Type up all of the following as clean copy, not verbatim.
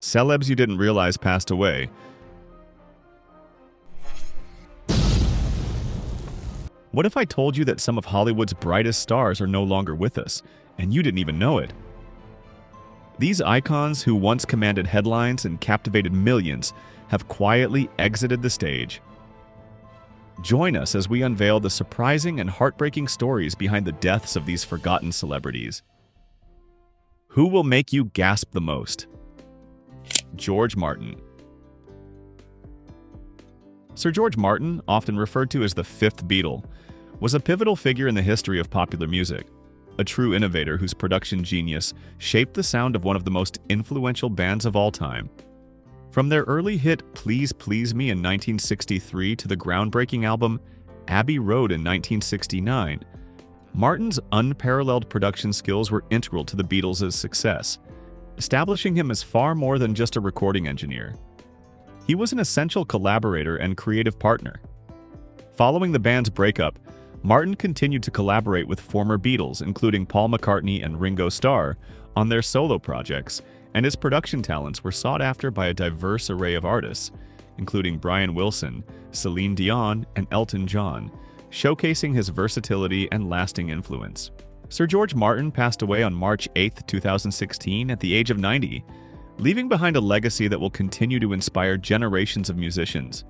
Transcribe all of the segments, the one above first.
Celebs you didn't realize passed away. What if I told you that some of Hollywood's brightest stars are no longer with us, and you didn't even know it? These icons, who once commanded headlines and captivated millions, have quietly exited the stage. Join us as we unveil the surprising and heartbreaking stories behind the deaths of these forgotten celebrities. Who will make you gasp the most? George Martin. Sir George Martin, often referred to as the Fifth Beatle, was a pivotal figure in the history of popular music, a true innovator whose production genius shaped the sound of one of the most influential bands of all time. From their early hit Please Please Me in 1963 to the groundbreaking album Abbey Road in 1969, Martin's unparalleled production skills were integral to the Beatles' success, establishing him as far more than just a recording engineer. He was an essential collaborator and creative partner. Following the band's breakup, Martin continued to collaborate with former Beatles, including Paul McCartney and Ringo Starr, on their solo projects, and his production talents were sought after by a diverse array of artists, including Brian Wilson, Celine Dion, and Elton John, showcasing his versatility and lasting influence. Sir George Martin passed away on March 8, 2016, at the age of 90, leaving behind a legacy that will continue to inspire generations of musicians.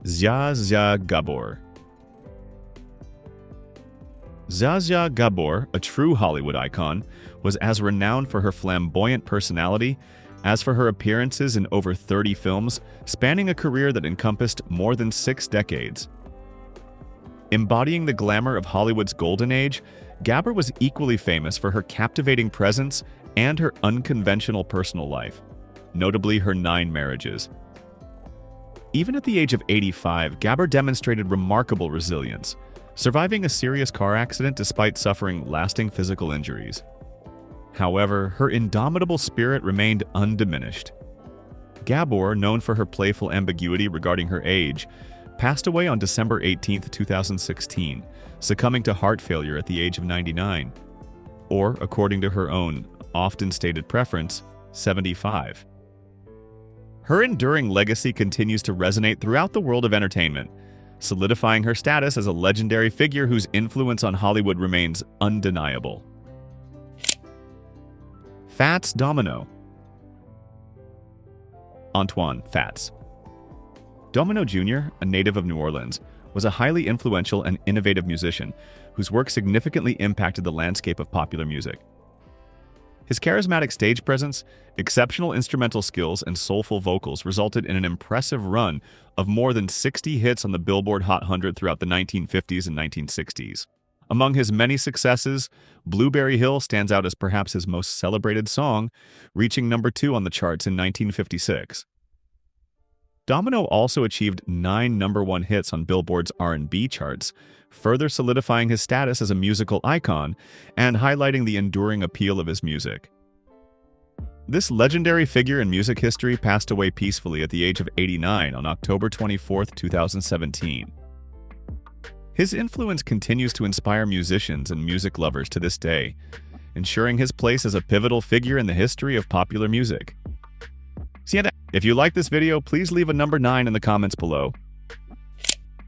Zsa Gabor. Zsa Gabor, a true Hollywood icon, was as renowned for her flamboyant personality as for her appearances in over 30 films, spanning a career that encompassed more than 6 decades. Embodying the glamour of Hollywood's golden age, Gabor was equally famous for her captivating presence and her unconventional personal life, notably her 9 marriages. Even at the age of 85, Gabor demonstrated remarkable resilience, surviving a serious car accident despite suffering lasting physical injuries. However, her indomitable spirit remained undiminished. Gabor, known for her playful ambiguity regarding her age, passed away on December 18, 2016, succumbing to heart failure at the age of 99, or, according to her own often stated preference, 75. Her enduring legacy continues to resonate throughout the world of entertainment, solidifying her status as a legendary figure whose influence on Hollywood remains undeniable. Fats Domino. Antoine Fats. Domino Jr., a native of New Orleans, was a highly influential and innovative musician whose work significantly impacted the landscape of popular music. His charismatic stage presence, exceptional instrumental skills, and soulful vocals resulted in an impressive run of more than 60 hits on the Billboard Hot 100 throughout the 1950s and 1960s. Among his many successes, Blueberry Hill stands out as perhaps his most celebrated song, reaching number 2 on the charts in 1956. Domino also achieved 9 number 1 hits on Billboard's R&B charts, further solidifying his status as a musical icon and highlighting the enduring appeal of his music. This legendary figure in music history passed away peacefully at the age of 89 on October 24, 2017. His influence continues to inspire musicians and music lovers to this day, ensuring his place as a pivotal figure in the history of popular music. If you like this video, please leave a number 9 in the comments below.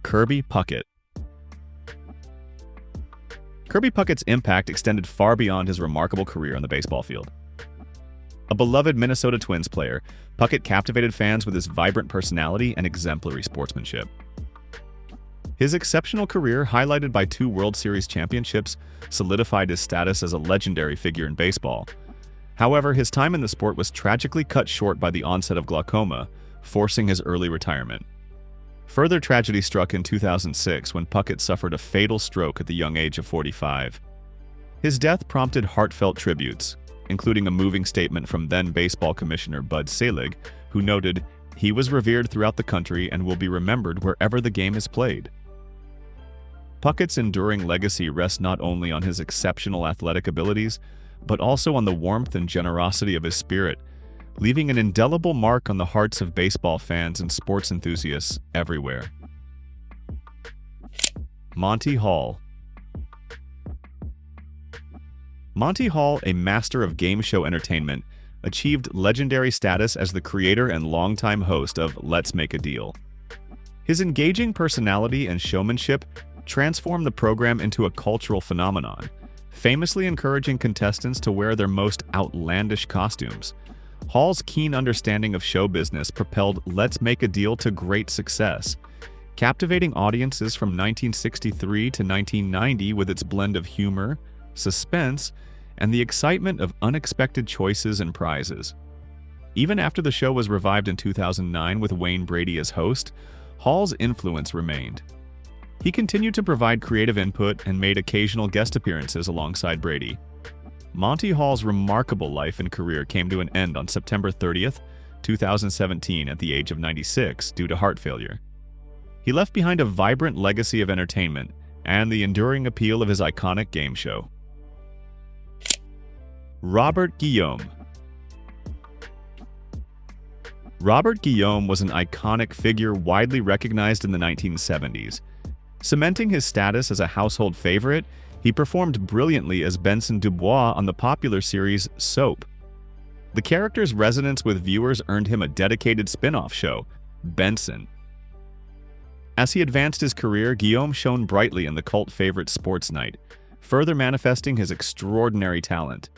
Kirby Pucket. Kirby Pucket's impact extended far beyond his remarkable career on the baseball field. A beloved Minnesota Twins player, Pucket captivated fans with his vibrant personality and exemplary sportsmanship. His exceptional career, highlighted by 2 World Series championships, solidified his status as a legendary figure in baseball. However, his time in the sport was tragically cut short by the onset of glaucoma, forcing his early retirement. Further tragedy struck in 2006 when Pucket suffered a fatal stroke at the young age of 45. His death prompted heartfelt tributes, including a moving statement from then baseball commissioner Bud Selig, who noted, "He was revered throughout the country and will be remembered wherever the game is played." Pucket's enduring legacy rests not only on his exceptional athletic abilities, but also on the warmth and generosity of his spirit, leaving an indelible mark on the hearts of baseball fans and sports enthusiasts everywhere. Monty Hall. Monty Hall, a master of game show entertainment, achieved legendary status as the creator and longtime host of Let's Make a Deal. His engaging personality and showmanship transformed the program into a cultural phenomenon, famously encouraging contestants to wear their most outlandish costumes. Hall's keen understanding of show business propelled Let's Make a Deal to great success, captivating audiences from 1963 to 1990 with its blend of humor, suspense, and the excitement of unexpected choices and prizes. Even after the show was revived in 2009 with Wayne Brady as host, Hall's influence remained. He continued to provide creative input and made occasional guest appearances alongside Brady. Monty Hall's remarkable life and career came to an end on September 30th, 2017 at the age of 96 due to heart failure. He left behind a vibrant legacy of entertainment and the enduring appeal of his iconic game show. Robert Guillaume. Robert Guillaume was an iconic figure widely recognized in the 1970s. Cementing his status as a household favorite, he performed brilliantly as Benson Dubois on the popular series Soap. The character's resonance with viewers earned him a dedicated spin-off show, Benson. As he advanced his career, Guillaume shone brightly in the cult favorite Sports Night, further manifesting his extraordinary talent.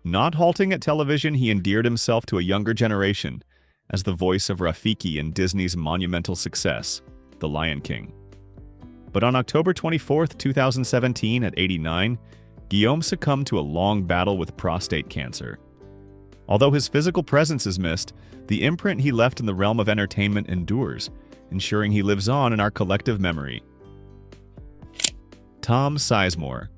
Not halting at television, he endeared himself to a younger generation as the voice of Rafiki in Disney's monumental success, The Lion King. But on October 24, 2017, at 89, Guillaume succumbed to a long battle with prostate cancer. Although his physical presence is missed, the imprint he left in the realm of entertainment endures, ensuring he lives on in our collective memory. Tom Sizemore.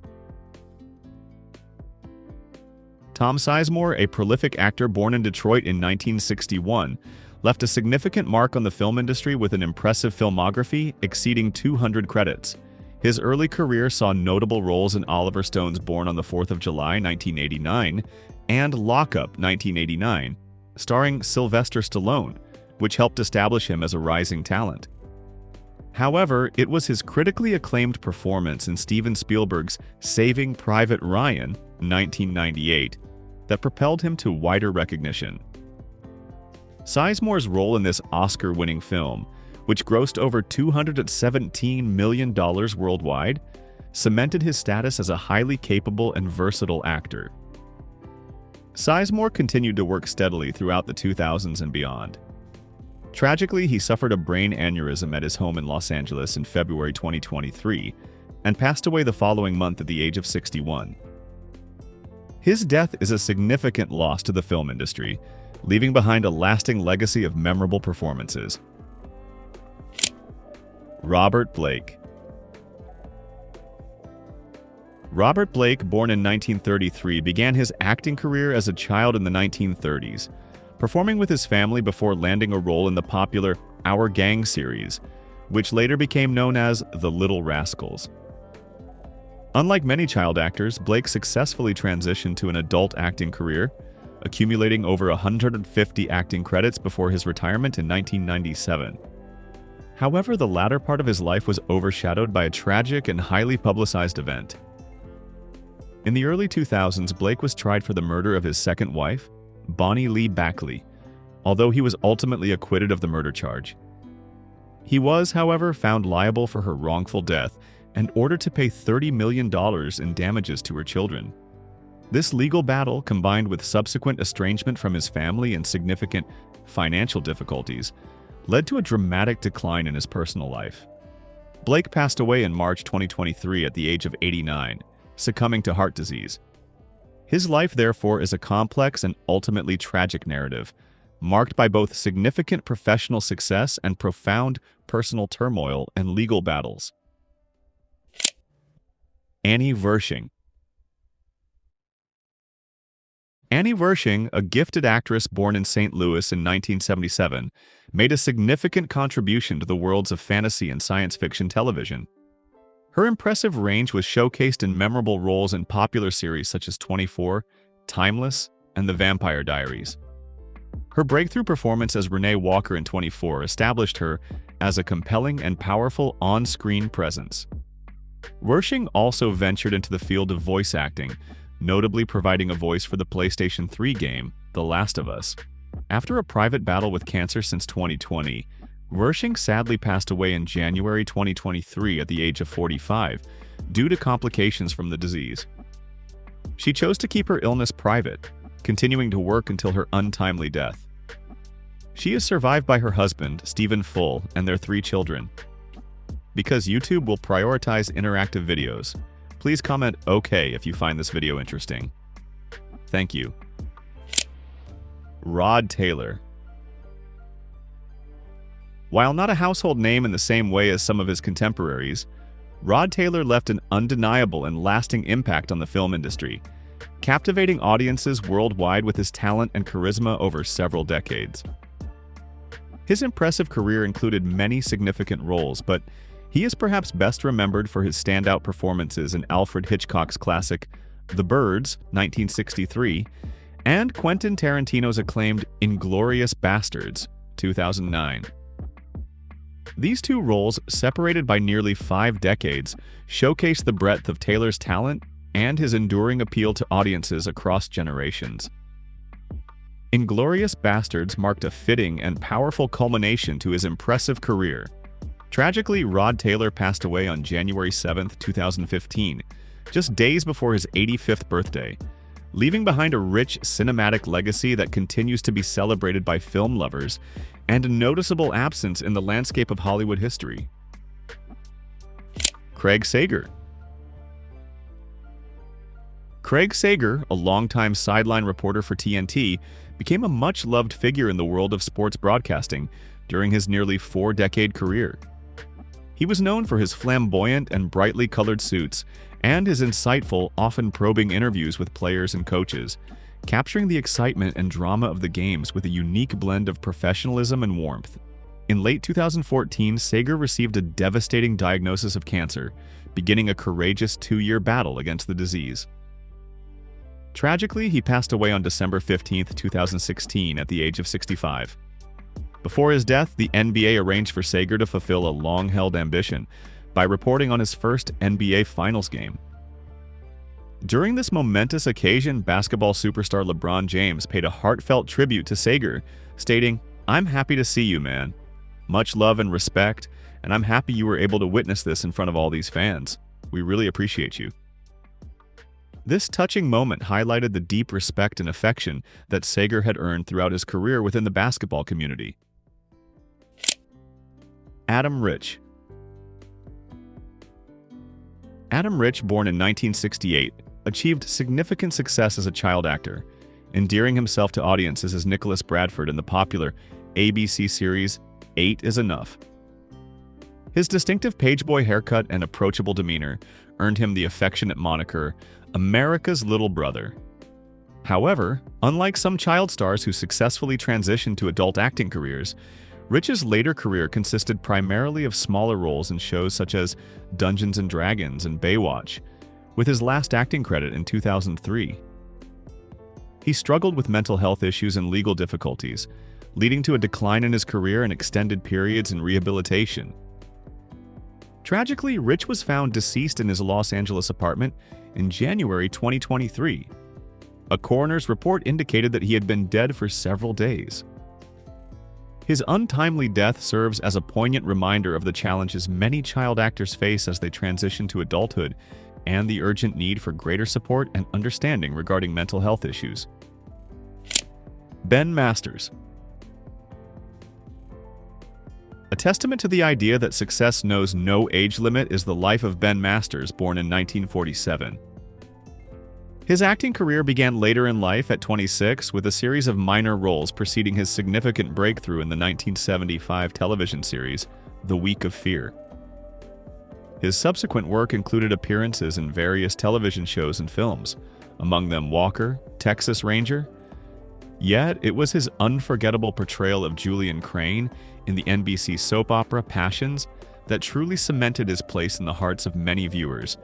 Tom Sizemore, a prolific actor born in Detroit in 1961, left a significant mark on the film industry with an impressive filmography exceeding 200 credits. His early career saw notable roles in Oliver Stone's Born on the 4th of July, 1989, and Lock-Up, 1989, starring Sylvester Stallone, which helped establish him as a rising talent. However, it was his critically acclaimed performance in Steven Spielberg's Saving Private Ryan, 1998, that propelled him to wider recognition. Sizemore's role in this Oscar-winning film, which grossed over $217 million worldwide, cemented his status as a highly capable and versatile actor. Sizemore continued to work steadily throughout the 2000s and beyond. Tragically, he suffered a brain aneurysm at his home in Los Angeles in February 2023 and passed away the following month at the age of 61. His death is a significant loss to the film industry, leaving behind a lasting legacy of memorable performances. Robert Blake. Robert Blake, born in 1933, began his acting career as a child in the 1930s, performing with his family before landing a role in the popular Our Gang series, which later became known as The Little Rascals. Unlike many child actors, Blake successfully transitioned to an adult acting career, accumulating over 150 acting credits before his retirement in 1997. However, the latter part of his life was overshadowed by a tragic and highly publicized event. In the early 2000s, Blake was tried for the murder of his second wife, Bonnie Lee Backley, although he was ultimately acquitted of the murder charge. He was, however, found liable for her wrongful death and ordered to pay $30 million in damages to her children. This legal battle, combined with subsequent estrangement from his family and significant financial difficulties, led to a dramatic decline in his personal life. Blake passed away in March 2023 at the age of 89, succumbing to heart disease. His life, therefore, is a complex and ultimately tragic narrative, marked by both significant professional success and profound personal turmoil and legal battles. Annie Wersching. Annie Wersching, a gifted actress born in St. Louis in 1977, made a significant contribution to the worlds of fantasy and science fiction television. Her impressive range was showcased in memorable roles in popular series such as 24, Timeless, and The Vampire Diaries. Her breakthrough performance as Renee Walker in 24 established her as a compelling and powerful on-screen presence. Wersching also ventured into the field of voice acting, notably providing a voice for the PlayStation 3 game, The Last of Us. After a private battle with cancer since 2020, Wershing sadly passed away in January 2023 at the age of 45 due to complications from the disease. She chose to keep her illness private, continuing to work until her untimely death. She is survived by her husband, Stephen Full, and their 3 children. Because YouTube will prioritize interactive videos, please comment OK if you find this video interesting. Thank you. Rod Taylor. While not a household name in the same way as some of his contemporaries, Rod Taylor left an undeniable and lasting impact on the film industry, captivating audiences worldwide with his talent and charisma over several decades. His impressive career included many significant roles, but he is perhaps best remembered for his standout performances in Alfred Hitchcock's classic The Birds, 1963, and Quentin Tarantino's acclaimed Inglourious Basterds, 2009. These 2 roles, separated by nearly 5 decades, showcase the breadth of Taylor's talent and his enduring appeal to audiences across generations. Inglourious Basterds marked a fitting and powerful culmination to his impressive career. Tragically, Rod Taylor passed away on January 7, 2015, just days before his 85th birthday, leaving behind a rich cinematic legacy that continues to be celebrated by film lovers and a noticeable absence in the landscape of Hollywood history. Craig Sager. Craig Sager, a longtime sideline reporter for TNT, became a much-loved figure in the world of sports broadcasting during his nearly 4-decade career. He was known for his flamboyant and brightly colored suits and his insightful, often probing interviews with players and coaches, capturing the excitement and drama of the games with a unique blend of professionalism and warmth. In late 2014, Sager received a devastating diagnosis of cancer, beginning a courageous 2-year battle against the disease. Tragically, he passed away on December 15, 2016, at the age of 65. Before his death, the NBA arranged for Sager to fulfill a long-held ambition by reporting on his first NBA Finals game. During this momentous occasion, basketball superstar LeBron James paid a heartfelt tribute to Sager, stating, "I'm happy to see you, man. Much love and respect, and I'm happy you were able to witness this in front of all these fans. We really appreciate you." This touching moment highlighted the deep respect and affection that Sager had earned throughout his career within the basketball community. Adam Rich. Adam Rich, born in 1968, achieved significant success as a child actor, endearing himself to audiences as Nicholas Bradford in the popular ABC series 8 is Enough. His distinctive pageboy haircut and approachable demeanor earned him the affectionate moniker America's Little Brother. However, unlike some child stars who successfully transitioned to adult acting careers, Rich's later career consisted primarily of smaller roles in shows such as Dungeons & Dragons and Baywatch, with his last acting credit in 2003. He struggled with mental health issues and legal difficulties, leading to a decline in his career and extended periods in rehabilitation. Tragically, Rich was found deceased in his Los Angeles apartment in January 2023. A coroner's report indicated that he had been dead for several days. His untimely death serves as a poignant reminder of the challenges many child actors face as they transition to adulthood and the urgent need for greater support and understanding regarding mental health issues. Ben Masters. A testament to the idea that success knows no age limit is the life of Ben Masters, born in 1947. His acting career began later in life at 26 with a series of minor roles preceding his significant breakthrough in the 1975 television series, The Week of Fear. His subsequent work included appearances in various television shows and films, among them Walker, Texas Ranger. Yet, it was his unforgettable portrayal of Julian Crane in the NBC soap opera Passions that truly cemented his place in the hearts of many viewers,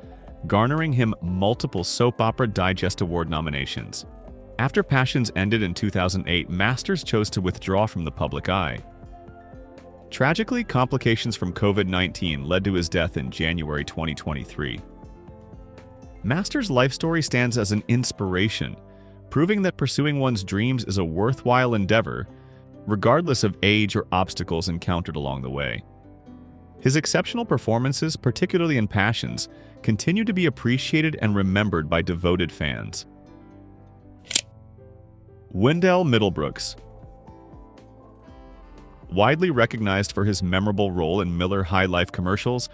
garnering him multiple Soap Opera Digest Award nominations. After Passions ended in 2008, Masters chose to withdraw from the public eye. Tragically, complications from COVID-19 led to his death in January 2023. Master's life story stands as an inspiration, proving that pursuing one's dreams is a worthwhile endeavor, regardless of age or obstacles encountered along the way. His exceptional performances, particularly in Passions, continue to be appreciated and remembered by devoted fans. Wendell Middlebrooks. Widely recognized for his memorable role in Miller High Life commercials,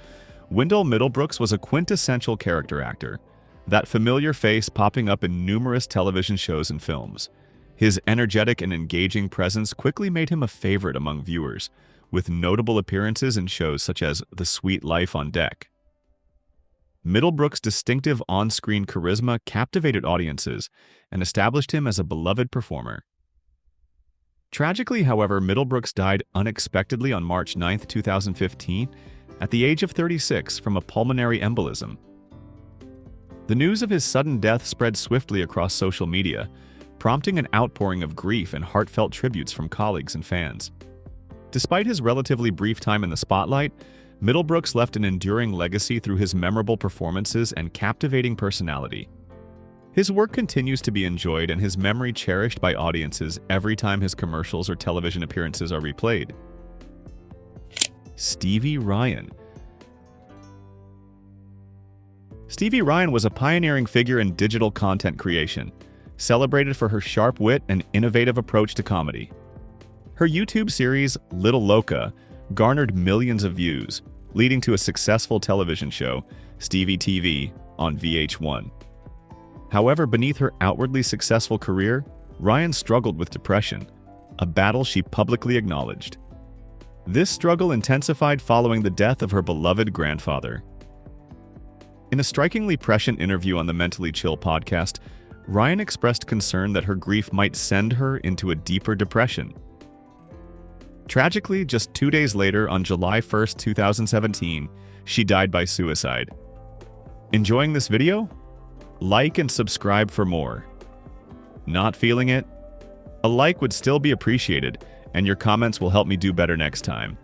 Wendell Middlebrooks was a quintessential character actor, that familiar face popping up in numerous television shows and films. His energetic and engaging presence quickly made him a favorite among viewers, with notable appearances in shows such as The Sweet Life on Deck. Middlebrooks' distinctive on-screen charisma captivated audiences and established him as a beloved performer. Tragically, however, Middlebrooks died unexpectedly on March 9, 2015, at the age of 36 from a pulmonary embolism. The news of his sudden death spread swiftly across social media, prompting an outpouring of grief and heartfelt tributes from colleagues and fans. Despite his relatively brief time in the spotlight, Middlebrooks left an enduring legacy through his memorable performances and captivating personality. His work continues to be enjoyed and his memory cherished by audiences every time his commercials or television appearances are replayed. Stevie Ryan. Stevie Ryan was a pioneering figure in digital content creation, celebrated for her sharp wit and innovative approach to comedy. Her YouTube series, Little Loca, garnered millions of views, leading to a successful television show, Stevie TV, on VH1. However, beneath her outwardly successful career, Ryan struggled with depression, a battle she publicly acknowledged. This struggle intensified following the death of her beloved grandfather. In a strikingly prescient interview on the Mentally Chill podcast, Ryan expressed concern that her grief might send her into a deeper depression. Tragically, just 2 days later, on July 1, 2017, she died by suicide. Enjoying this video? Like and subscribe for more. Not feeling it? A like would still be appreciated, and your comments will help me do better next time.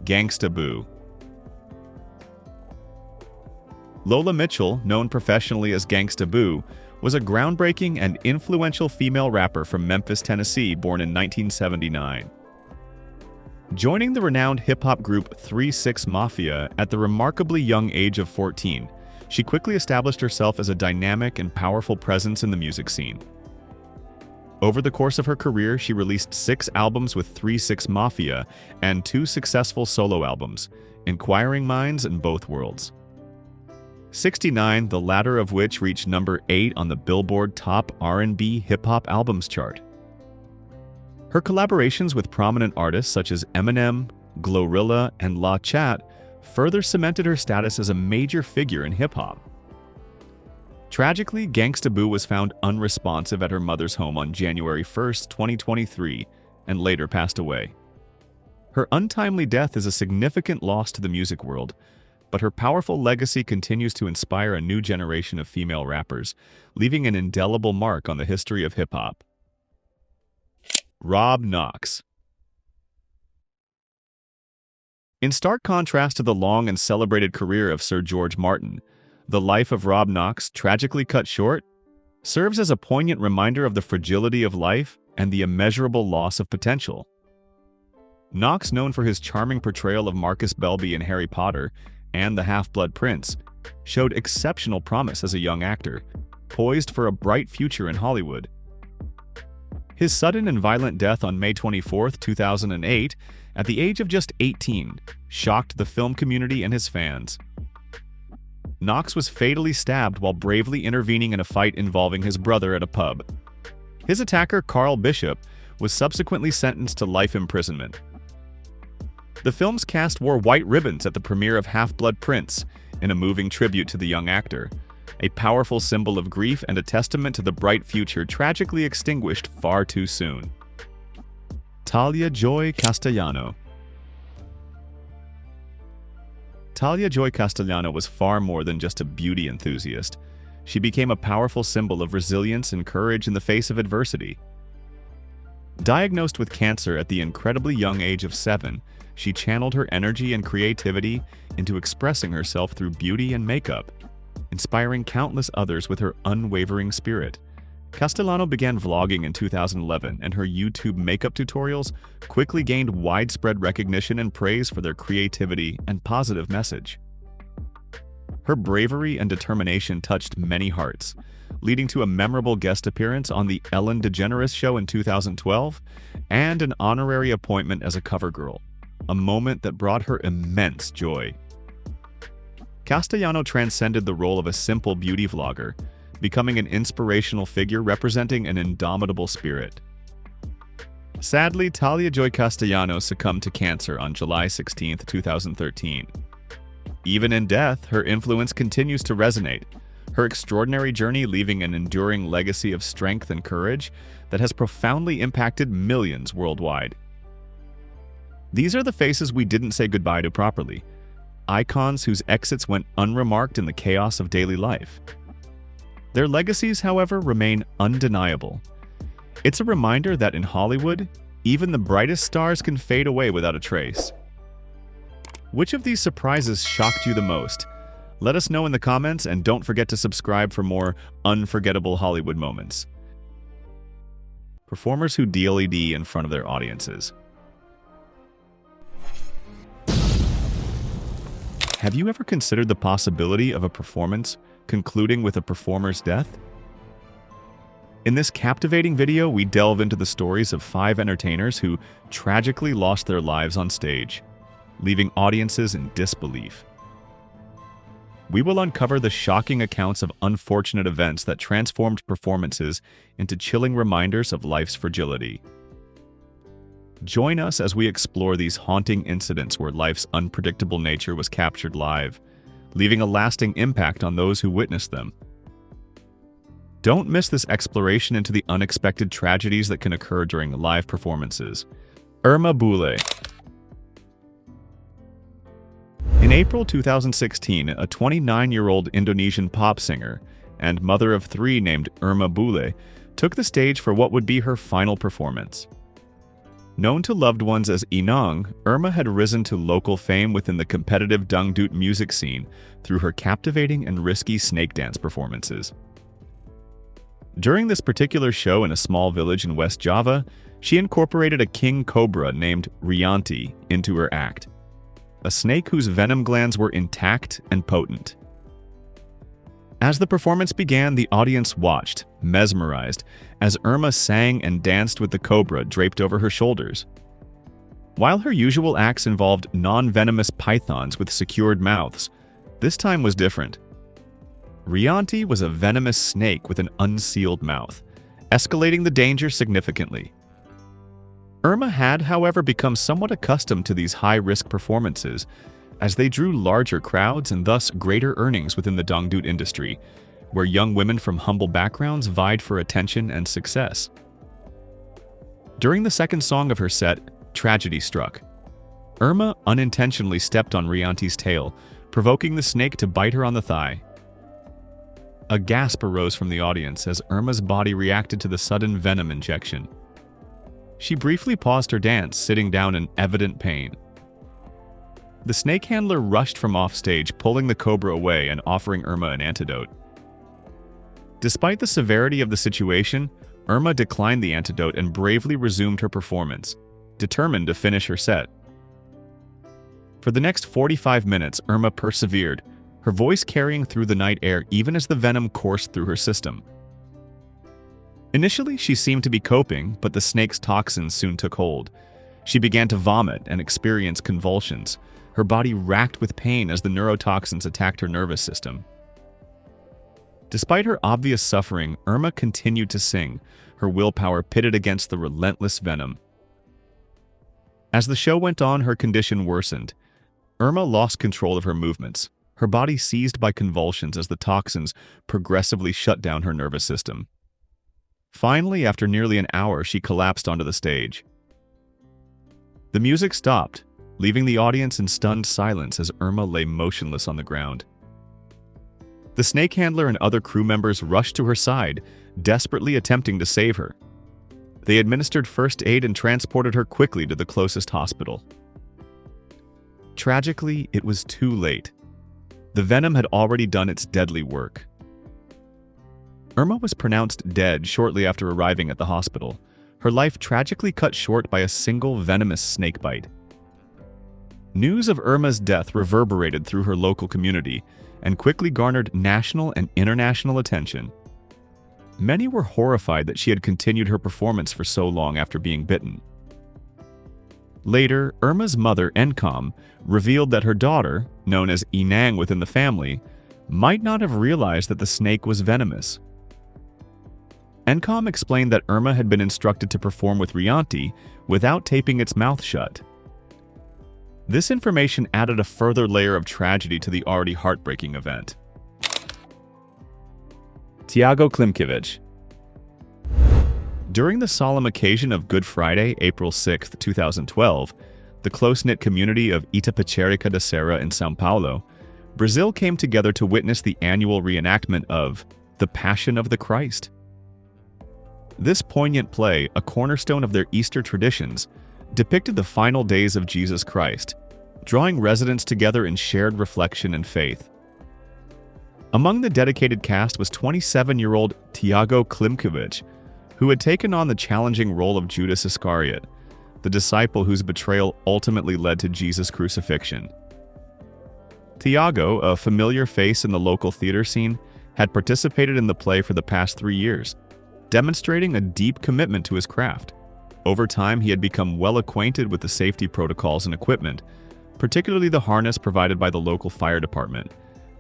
Gangsta Boo. Lola Mitchell, known professionally as Gangsta Boo, was a groundbreaking and influential female rapper from Memphis, Tennessee, born in 1979. Joining the renowned hip-hop group 3 6 Mafia at the remarkably young age of 14, she quickly established herself as a dynamic and powerful presence in the music scene. Over the course of her career, she released 6 albums with 3 6 Mafia and 2 successful solo albums, Inquiring Minds and Both Worlds. 69, the latter of which reached number 8 on the Billboard Top R&B Hip-Hop Albums chart. Her collaborations with prominent artists such as Eminem, Glorilla, and La Chat further cemented her status as a major figure in hip-hop. Tragically, Gangsta Boo was found unresponsive at her mother's home on January 1, 2023, and later passed away. Her untimely death is a significant loss to the music world, but her powerful legacy continues to inspire a new generation of female rappers, leaving an indelible mark on the history of hip-hop. Rob Knox. In stark contrast to the long and celebrated career of Sir George Martin, the life of Rob Knox, tragically cut short, serves as a poignant reminder of the fragility of life and the immeasurable loss of potential. Knox, known for his charming portrayal of Marcus Belby in Harry Potter and the Half-Blood Prince, showed exceptional promise as a young actor, poised for a bright future in Hollywood. His sudden and violent death on May 24, 2008, at the age of just 18, shocked the film community and his fans. Knox was fatally stabbed while bravely intervening in a fight involving his brother at a pub. His attacker, Carl Bishop, was subsequently sentenced to life imprisonment. The film's cast wore white ribbons at the premiere of Half-Blood Prince, in a moving tribute to the young actor, a powerful symbol of grief and a testament to the bright future tragically extinguished far too soon. Talia Joy Castellano. Talia Joy Castellano was far more than just a beauty enthusiast. She became a powerful symbol of resilience and courage in the face of adversity. Diagnosed with cancer at the incredibly young age of 7, she channeled her energy and creativity into expressing herself through beauty and makeup, inspiring countless others with her unwavering spirit. Castellano began vlogging in 2011, and her YouTube makeup tutorials quickly gained widespread recognition and praise for their creativity and positive message. Her bravery and determination touched many hearts, leading to a memorable guest appearance on The Ellen DeGeneres Show in 2012 and an honorary appointment as a cover girl, a moment that brought her immense joy. Castellano transcended the role of a simple beauty vlogger, becoming an inspirational figure representing an indomitable spirit. Sadly, Talia Joy Castellano succumbed to cancer on July 16, 2013. Even in death, her influence continues to resonate, her extraordinary journey leaving an enduring legacy of strength and courage that has profoundly impacted millions worldwide. These are the faces we didn't say goodbye to properly, icons whose exits went unremarked in the chaos of daily life. Their legacies, however, remain undeniable. It's a reminder that in Hollywood, even the brightest stars can fade away without a trace. Which of these surprises shocked you the most? Let us know in the comments, and don't forget to subscribe for more unforgettable Hollywood moments. Performers who DLED in front of their audiences. Have you ever considered the possibility of a performance concluding with a performer's death? In this captivating video, we delve into the stories of 5 entertainers who tragically lost their lives on stage, leaving audiences in disbelief. We will uncover the shocking accounts of unfortunate events that transformed performances into chilling reminders of life's fragility. Join us as we explore these haunting incidents where life's unpredictable nature was captured live, leaving a lasting impact on those who witnessed them. Don't miss this exploration into the unexpected tragedies that can occur during live performances. Irma Boule. In April 2016, a 29-year-old Indonesian pop singer and mother of 3 named Irma Boule took the stage for what would be her final performance. Known to loved ones as Inang, Irma had risen to local fame within the competitive dangdut music scene through her captivating and risky snake dance performances. During this particular show in a small village in West Java, she incorporated a king cobra named Rianti into her act, a snake whose venom glands were intact and potent. As the performance began, the audience watched, mesmerized, as Irma sang and danced with the cobra draped over her shoulders. While her usual acts involved non-venomous pythons with secured mouths, this time was different. Rianti was a venomous snake with an unsealed mouth, escalating the danger significantly. Irma had, however, become somewhat accustomed to these high-risk performances, as they drew larger crowds and thus greater earnings within the dangdut industry, where young women from humble backgrounds vied for attention and success. During the second song of her set, tragedy struck. Irma unintentionally stepped on Rianti's tail, provoking the snake to bite her on the thigh. A gasp arose from the audience as Irma's body reacted to the sudden venom injection. She briefly paused her dance, sitting down in evident pain. The snake handler rushed from offstage, pulling the cobra away and offering Irma an antidote. Despite the severity of the situation, Irma declined the antidote and bravely resumed her performance, determined to finish her set. For the next 45 minutes, Irma persevered, her voice carrying through the night air even as the venom coursed through her system. Initially, she seemed to be coping, but the snake's toxins soon took hold. She began to vomit and experience convulsions, her body racked with pain as the neurotoxins attacked her nervous system. Despite her obvious suffering, Irma continued to sing, her willpower pitted against the relentless venom. As the show went on, her condition worsened. Irma lost control of her movements, her body seized by convulsions as the toxins progressively shut down her nervous system. Finally, after nearly an hour, she collapsed onto the stage. The music stopped, leaving the audience in stunned silence as Irma lay motionless on the ground. The snake handler and other crew members rushed to her side, desperately attempting to save her. They administered first aid and transported her quickly to the closest hospital. Tragically, it was too late. The venom had already done its deadly work. Irma was pronounced dead shortly after arriving at the hospital, her life tragically cut short by a single venomous snakebite. News of Irma's death reverberated through her local community and quickly garnered national and international attention. Many were horrified that she had continued her performance for so long after being bitten. Later, Irma's mother, Encom, revealed that her daughter, known as Inang within the family, might not have realized that the snake was venomous. Encom explained that Irma had been instructed to perform with Rianti without taping its mouth shut. This information added a further layer of tragedy to the already heartbreaking event. Thiago Klimkovich. During the solemn occasion of Good Friday, April 6, 2012, the close-knit community of Itapecerica da Serra in São Paulo, Brazil came together to witness the annual reenactment of The Passion of the Christ. This poignant play, a cornerstone of their Easter traditions, depicted the final days of Jesus Christ, drawing residents together in shared reflection and faith. Among the dedicated cast was 27-year-old Thiago Klimkovich, who had taken on the challenging role of Judas Iscariot, the disciple whose betrayal ultimately led to Jesus' crucifixion. Thiago, a familiar face in the local theater scene, had participated in the play for the past 3 years, demonstrating a deep commitment to his craft. Over time, he had become well acquainted with the safety protocols and equipment, particularly the harness provided by the local fire department,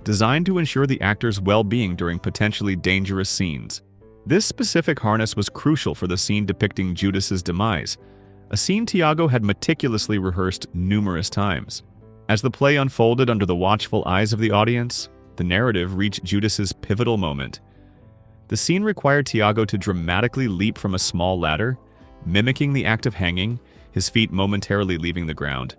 designed to ensure the actor's well-being during potentially dangerous scenes. This specific harness was crucial for the scene depicting Judas's demise, a scene Thiago had meticulously rehearsed numerous times. As the play unfolded under the watchful eyes of the audience, the narrative reached Judas's pivotal moment. The scene required Thiago to dramatically leap from a small ladder, mimicking the act of hanging, his feet momentarily leaving the ground.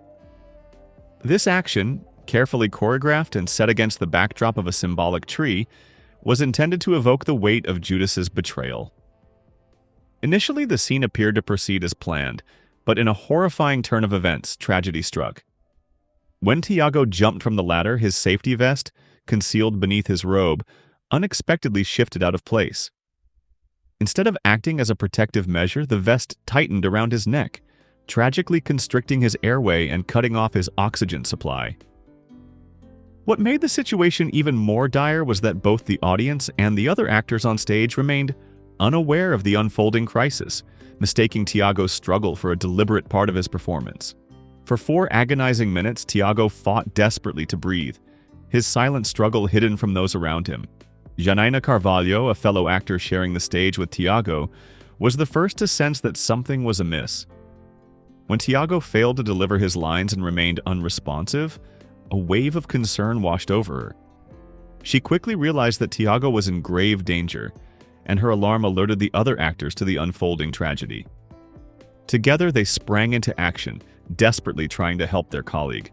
This action, carefully choreographed and set against the backdrop of a symbolic tree, was intended to evoke the weight of Judas's betrayal. Initially, the scene appeared to proceed as planned, but in a horrifying turn of events, tragedy struck. When Thiago jumped from the ladder, his safety vest, concealed beneath his robe, unexpectedly shifted out of place. Instead of acting as a protective measure, the vest tightened around his neck, tragically constricting his airway and cutting off his oxygen supply. What made the situation even more dire was that both the audience and the other actors on stage remained unaware of the unfolding crisis, mistaking Thiago's struggle for a deliberate part of his performance. For 4 agonizing minutes, Thiago fought desperately to breathe, his silent struggle hidden from those around him. Janaina Carvalho, a fellow actor sharing the stage with Thiago, was the first to sense that something was amiss. When Thiago failed to deliver his lines and remained unresponsive, a wave of concern washed over her. She quickly realized that Thiago was in grave danger, and her alarm alerted the other actors to the unfolding tragedy. Together, they sprang into action, desperately trying to help their colleague.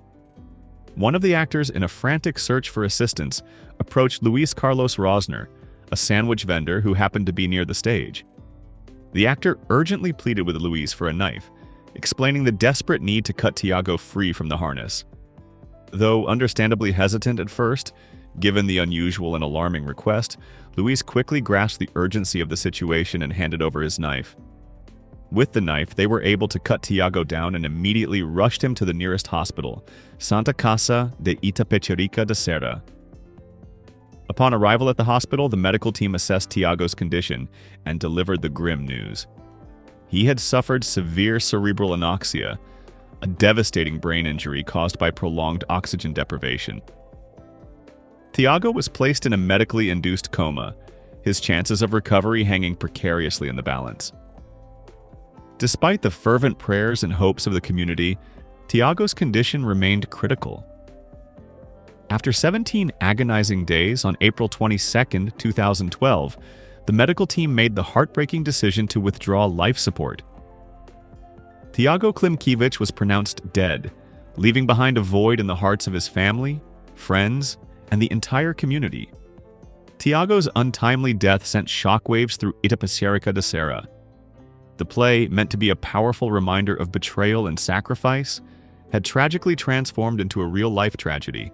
One of the actors, in a frantic search for assistance, approached Luis Carlos Rosner, a sandwich vendor who happened to be near the stage. The actor urgently pleaded with Luis for a knife, explaining the desperate need to cut Thiago free from the harness. Though understandably hesitant at first, given the unusual and alarming request, Luis quickly grasped the urgency of the situation and handed over his knife. With the knife, they were able to cut Thiago down and immediately rushed him to the nearest hospital, Santa Casa de Itapecerica da Serra. Upon arrival at the hospital, the medical team assessed Thiago's condition and delivered the grim news. He had suffered severe cerebral anoxia, a devastating brain injury caused by prolonged oxygen deprivation. Thiago was placed in a medically induced coma, his chances of recovery hanging precariously in the balance. Despite the fervent prayers and hopes of the community, Thiago's condition remained critical. After 17 agonizing days, on April 22, 2012, the medical team made the heartbreaking decision to withdraw life support. Thiago Klimkovich was pronounced dead, leaving behind a void in the hearts of his family, friends, and the entire community. Thiago's untimely death sent shockwaves through Itapecerica da Serra. The play, meant to be a powerful reminder of betrayal and sacrifice, had tragically transformed into a real-life tragedy,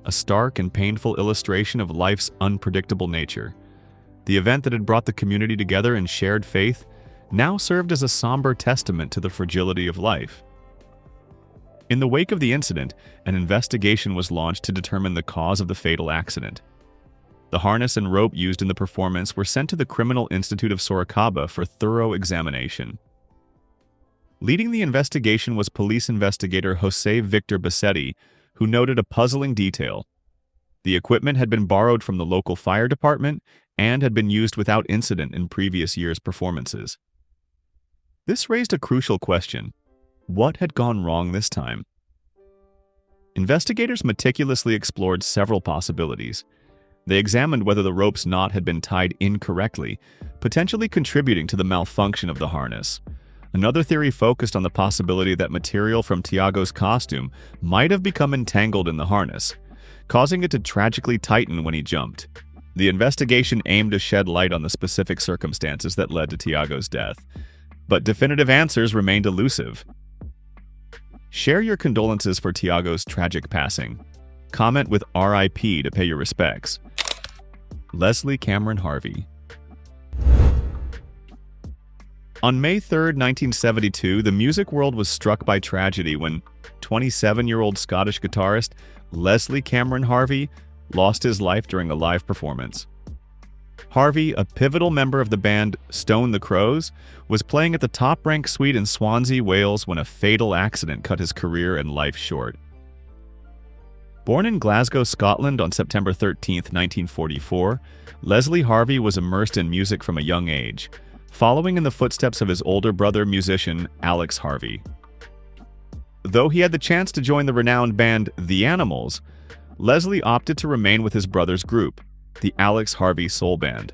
a stark and painful illustration of life's unpredictable nature. The event that had brought the community together in shared faith now served as a somber testament to the fragility of life. In the wake of the incident, an investigation was launched to determine the cause of the fatal accident. The harness and rope used in the performance were sent to the Criminal Institute of Sorocaba for thorough examination. Leading the investigation was police investigator Jose Victor Bassetti, who noted a puzzling detail. The equipment had been borrowed from the local fire department and had been used without incident in previous years' performances. This raised a crucial question. What had gone wrong this time? Investigators meticulously explored several possibilities. They examined whether the rope's knot had been tied incorrectly, potentially contributing to the malfunction of the harness. Another theory focused on the possibility that material from Thiago's costume might have become entangled in the harness, causing it to tragically tighten when he jumped. The investigation aimed to shed light on the specific circumstances that led to Thiago's death, but definitive answers remained elusive. Share your condolences for Thiago's tragic passing. Comment with RIP to pay your respects. Leslie Cameron Harvey. On May 3, 1972, the music world was struck by tragedy when 27-year-old Scottish guitarist Leslie Cameron Harvey lost his life during a live performance. Harvey, a pivotal member of the band Stone the Crows, was playing at the Top Rank Suite in Swansea, Wales when a fatal accident cut his career and life short. Born in Glasgow, Scotland on September 13, 1944, Leslie Harvey was immersed in music from a young age, following in the footsteps of his older brother musician Alex Harvey. Though he had the chance to join the renowned band The Animals, Leslie opted to remain with his brother's group, the Alex Harvey Soul Band.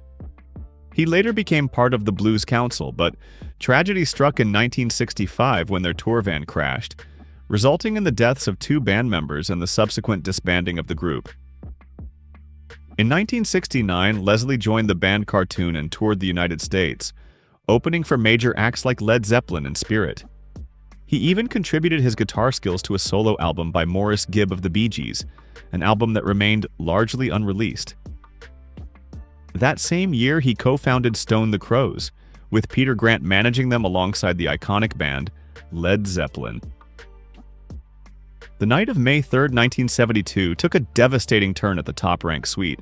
He later became part of the Blues Council, but tragedy struck in 1965 when their tour van crashed, resulting in the deaths of 2 band members and the subsequent disbanding of the group. In 1969, Leslie joined the band Cartoon and toured the United States, opening for major acts like Led Zeppelin and Spirit. He even contributed his guitar skills to a solo album by Maurice Gibb of the Bee Gees, an album that remained largely unreleased. That same year, he co-founded Stone the Crows, with Peter Grant managing them alongside the iconic band Led Zeppelin. The night of May 3, 1972 took a devastating turn at the Top Rank Suite.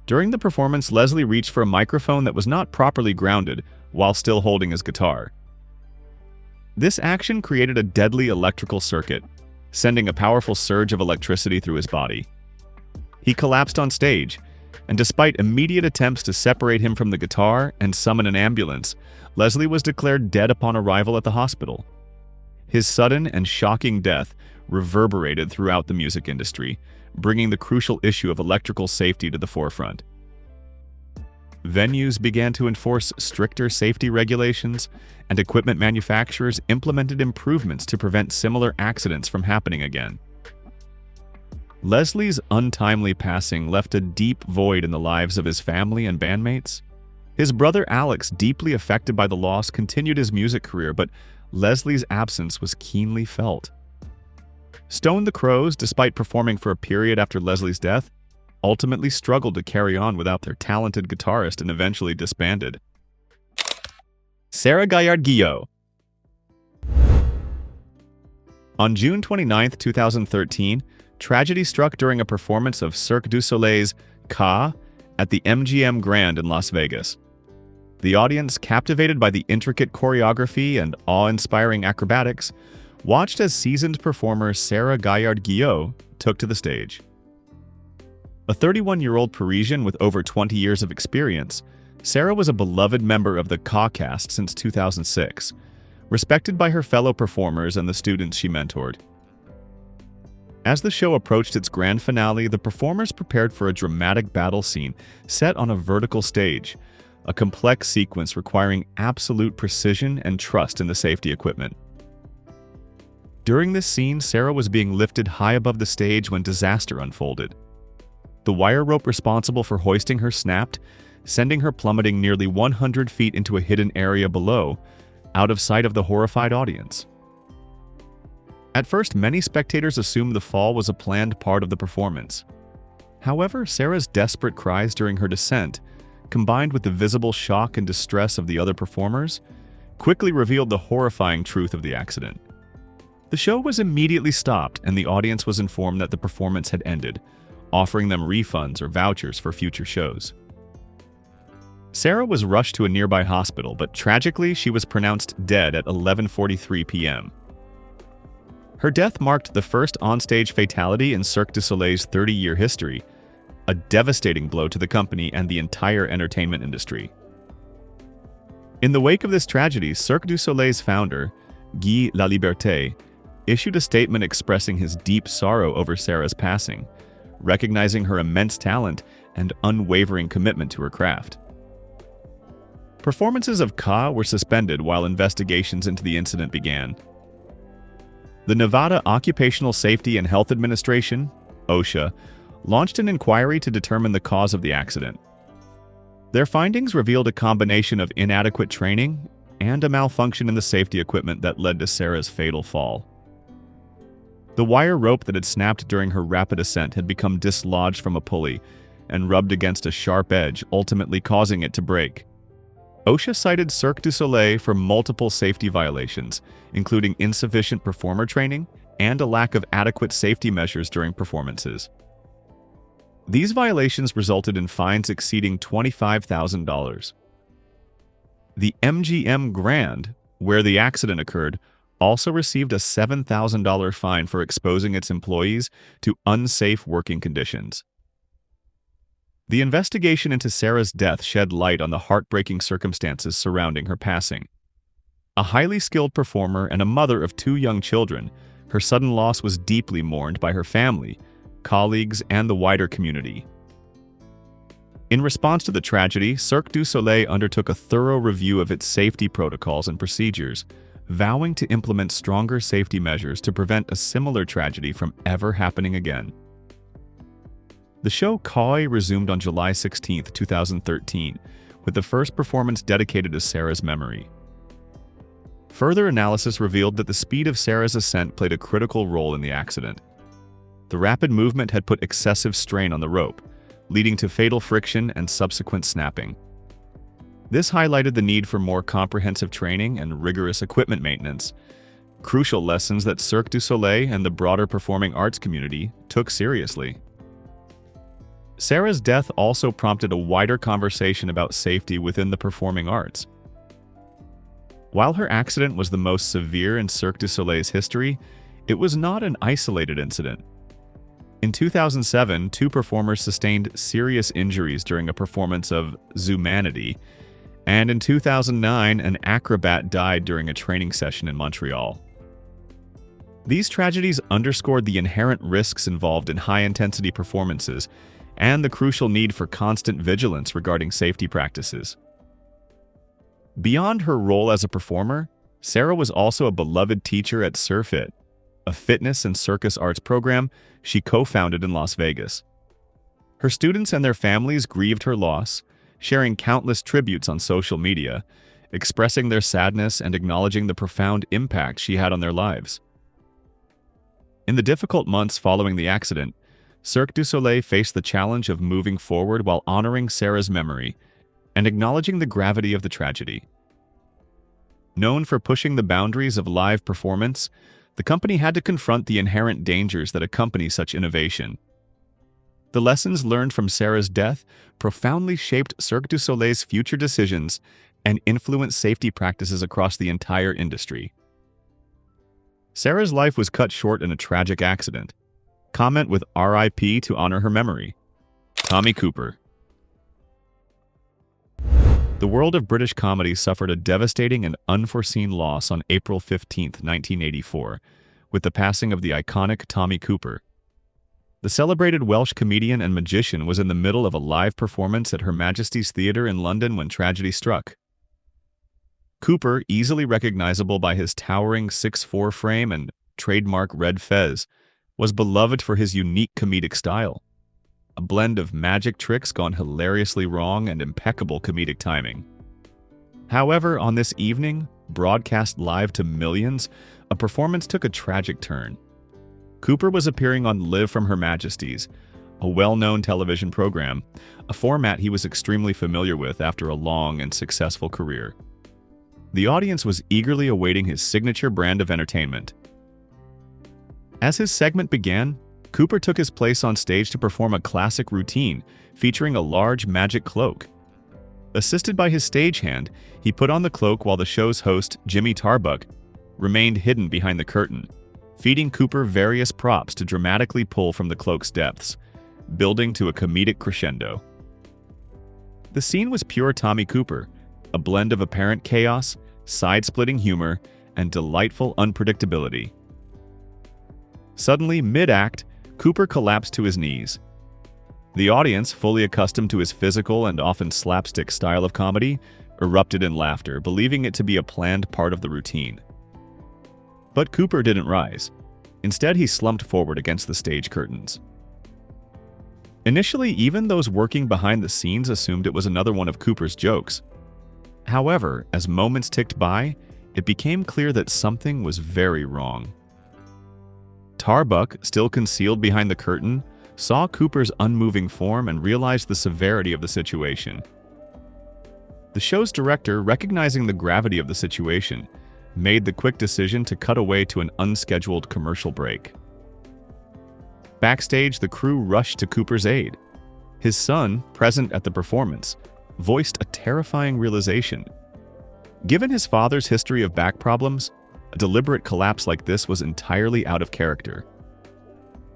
During the performance, Leslie reached for a microphone that was not properly grounded while still holding his guitar. This action created a deadly electrical circuit, sending a powerful surge of electricity through his body. He collapsed on stage, and despite immediate attempts to separate him from the guitar and summon an ambulance, Leslie was declared dead upon arrival at the hospital. His sudden and shocking death reverberated throughout the music industry, bringing the crucial issue of electrical safety to the forefront. Venues began to enforce stricter safety regulations, and equipment manufacturers implemented improvements to prevent similar accidents from happening again. Leslie's untimely passing left a deep void in the lives of his family and bandmates. His brother Alex, deeply affected by the loss, continued his music career, but Leslie's absence was keenly felt. Stone the Crows, despite performing for a period after Leslie's death, ultimately struggled to carry on without their talented guitarist and eventually disbanded. Gard Gio. On June 29, 2013, tragedy struck during a performance of Cirque du Soleil's Ka at the MGM Grand in Las Vegas. The audience, captivated by the intricate choreography and awe-inspiring acrobatics, watched as seasoned performer Gard Gio took to the stage. A 31-year-old Parisian with over 20 years of experience, Sarah was a beloved member of the Ka cast since 2006, respected by her fellow performers and the students she mentored. As the show approached its grand finale, the performers prepared for a dramatic battle scene set on a vertical stage, a complex sequence requiring absolute precision and trust in the safety equipment. During this scene, Sarah was being lifted high above the stage when disaster unfolded. The wire rope responsible for hoisting her snapped, sending her plummeting nearly 100 feet into a hidden area below, out of sight of the horrified audience. At first, many spectators assumed the fall was a planned part of the performance. However, Sarah's desperate cries during her descent, combined with the visible shock and distress of the other performers, quickly revealed the horrifying truth of the accident. The show was immediately stopped, and the audience was informed that the performance had ended, offering them refunds or vouchers for future shows. Sarah was rushed to a nearby hospital, but tragically, she was pronounced dead at 11:43 p.m. Her death marked the first onstage fatality in Cirque du Soleil's 30-year history, a devastating blow to the company and the entire entertainment industry. In the wake of this tragedy, Cirque du Soleil's founder, Guy Laliberté, issued a statement expressing his deep sorrow over Sarah's passing, recognizing her immense talent and unwavering commitment to her craft. Performances of Ka were suspended while investigations into the incident began. The Nevada Occupational Safety and Health Administration, OSHA, launched an inquiry to determine the cause of the accident. Their findings revealed a combination of inadequate training and a malfunction in the safety equipment that led to Sarah's fatal fall. The wire rope that had snapped during her rapid ascent had become dislodged from a pulley and rubbed against a sharp edge, ultimately causing it to break. OSHA cited Cirque du Soleil for multiple safety violations, including insufficient performer training and a lack of adequate safety measures during performances. These violations resulted in fines exceeding $25,000. The MGM Grand, where the accident occurred, also received a $7,000 fine for exposing its employees to unsafe working conditions. The investigation into Sarah's death shed light on the heartbreaking circumstances surrounding her passing. A highly skilled performer and a mother of 2 young children, her sudden loss was deeply mourned by her family, colleagues, and the wider community. In response to the tragedy, Cirque du Soleil undertook a thorough review of its safety protocols and procedures, vowing to implement stronger safety measures to prevent a similar tragedy from ever happening again. The show Koi resumed on July 16, 2013, with the first performance dedicated to Sarah's memory. Further analysis revealed that the speed of Sarah's ascent played a critical role in the accident. The rapid movement had put excessive strain on the rope, leading to fatal friction and subsequent snapping. This highlighted the need for more comprehensive training and rigorous equipment maintenance, crucial lessons that Cirque du Soleil and the broader performing arts community took seriously. Sarah's death also prompted a wider conversation about safety within the performing arts. While her accident was the most severe in Cirque du Soleil's history, it was not an isolated incident. In 2007, 2 performers sustained serious injuries during a performance of Zumanity, and in 2009, an acrobat died during a training session in Montreal. These tragedies underscored the inherent risks involved in high-intensity performances and the crucial need for constant vigilance regarding safety practices. Beyond her role as a performer, Sarah was also a beloved teacher at Surfit, a fitness and circus arts program she co-founded in Las Vegas. Her students and their families grieved her loss, sharing countless tributes on social media, expressing their sadness and acknowledging the profound impact she had on their lives. In the difficult months following the accident, Cirque du Soleil faced the challenge of moving forward while honoring Sarah's memory and acknowledging the gravity of the tragedy. Known for pushing the boundaries of live performance, the company had to confront the inherent dangers that accompany such innovation. The lessons learned from Sarah's death profoundly shaped Cirque du Soleil's future decisions and influenced safety practices across the entire industry. Sarah's life was cut short in a tragic accident. Comment with RIP to honor her memory. Tommy Cooper. The world of British comedy suffered a devastating and unforeseen loss on April 15, 1984, with the passing of the iconic Tommy Cooper. The celebrated Welsh comedian and magician was in the middle of a live performance at Her Majesty's Theatre in London when tragedy struck. Cooper, easily recognizable by his towering 6'4" frame and trademark red fez, was beloved for his unique comedic style, a blend of magic tricks gone hilariously wrong and impeccable comedic timing. However, on this evening, broadcast live to millions, a performance took a tragic turn. Cooper was appearing on Live from Her Majesty's, a well-known television program, a format he was extremely familiar with after a long and successful career. The audience was eagerly awaiting his signature brand of entertainment. As his segment began, Cooper took his place on stage to perform a classic routine featuring a large magic cloak. Assisted by his stagehand, he put on the cloak while the show's host, Jimmy Tarbuck, remained hidden behind the curtain, feeding Cooper various props to dramatically pull from the cloak's depths, building to a comedic crescendo. The scene was pure Tommy Cooper, a blend of apparent chaos, side-splitting humor, and delightful unpredictability. Suddenly, mid-act, Cooper collapsed to his knees. The audience, fully accustomed to his physical and often slapstick style of comedy, erupted in laughter, believing it to be a planned part of the routine. But Cooper didn't rise. Instead, he slumped forward against the stage curtains. Initially, even those working behind the scenes assumed it was another one of Cooper's jokes. However, as moments ticked by, it became clear that something was very wrong. Tarbuck, still concealed behind the curtain, saw Cooper's unmoving form and realized the severity of the situation. The show's director, recognizing the gravity of the situation, made the quick decision to cut away to an unscheduled commercial break. Backstage, the crew rushed to Cooper's aid. His son, present at the performance, voiced a terrifying realization. Given his father's history of back problems, a deliberate collapse like this was entirely out of character.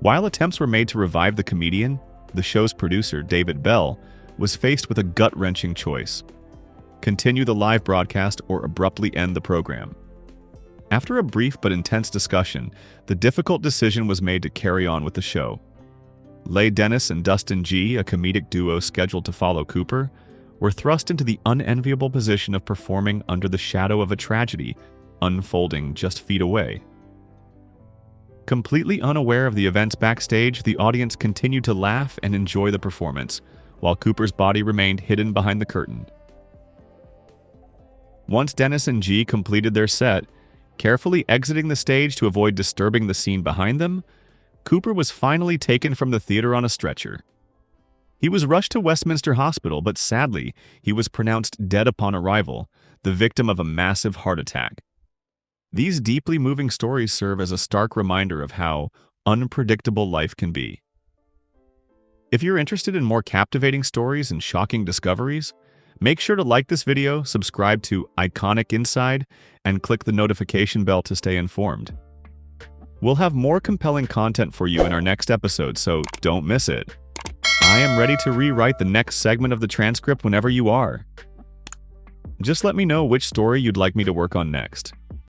While attempts were made to revive the comedian, the show's producer, David Bell, was faced with a gut-wrenching choice: continue the live broadcast or abruptly end the program. After a brief but intense discussion, the difficult decision was made to carry on with the show. Leigh Dennis and Dustin G., a comedic duo scheduled to follow Cooper, were thrust into the unenviable position of performing under the shadow of a tragedy unfolding just feet away. Completely unaware of the events backstage, the audience continued to laugh and enjoy the performance, while Cooper's body remained hidden behind the curtain. Once Dennis and G completed their set, carefully exiting the stage to avoid disturbing the scene behind them, Cooper was finally taken from the theater on a stretcher. He was rushed to Westminster Hospital, but sadly, he was pronounced dead upon arrival, the victim of a massive heart attack. These deeply moving stories serve as a stark reminder of how unpredictable life can be. If you're interested in more captivating stories and shocking discoveries, make sure to like this video, subscribe to Iconic Inside, and click the notification bell to stay informed. We'll have more compelling content for you in our next episode, so don't miss it. I am ready to rewrite the next segment of the transcript whenever you are. Just let me know which story you'd like me to work on next.